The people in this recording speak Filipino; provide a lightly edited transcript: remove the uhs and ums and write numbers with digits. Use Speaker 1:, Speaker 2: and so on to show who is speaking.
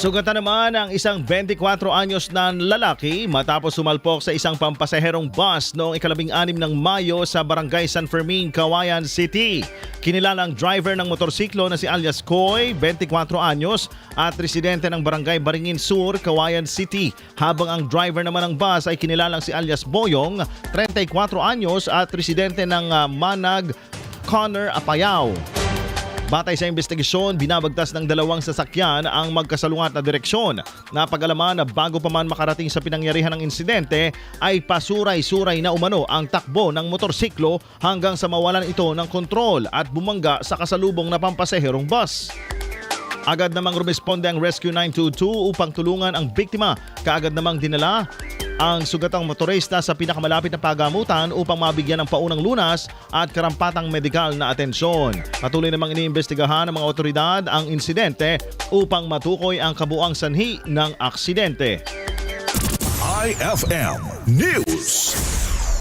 Speaker 1: Sugatan naman ang isang 24 anyos na lalaki matapos sumalpok sa isang pampasaherong bus noong ika-16 ng Mayo sa Barangay San Fermin, Cauayan City. Kinilalang driver ng motorsiklo na si alias Koy, 24 anyos, at residente ng Barangay Baringin Sur, Cauayan City. Habang ang driver naman ng bus ay kinilalang si alias Boyong, 34 anyos, at residente ng Manag, Connor Apayao. Batay sa investigasyon, binabagtas ng dalawang sasakyan ang magkasalungat na direksyon. Napag-alaman na bago pa man makarating sa pinangyarihan ng insidente ay pasuray-suray na umano ang takbo ng motorsiklo hanggang sa mawalan ito ng kontrol at bumangga sa kasalubong na pampasaherong bus. Agad namang rumesponde ang Rescue 922 upang tulungan ang biktima. Kaagad namang dinala ang sugatang motorista sa pinakamalapit na pagamutan upang mabigyan ng paunang lunas at karampatang medikal na atensyon. Patuloy namang iniimbestigahan ng mga otoridad ang insidente upang matukoy ang kabuuang sanhi ng aksidente.
Speaker 2: IFM News.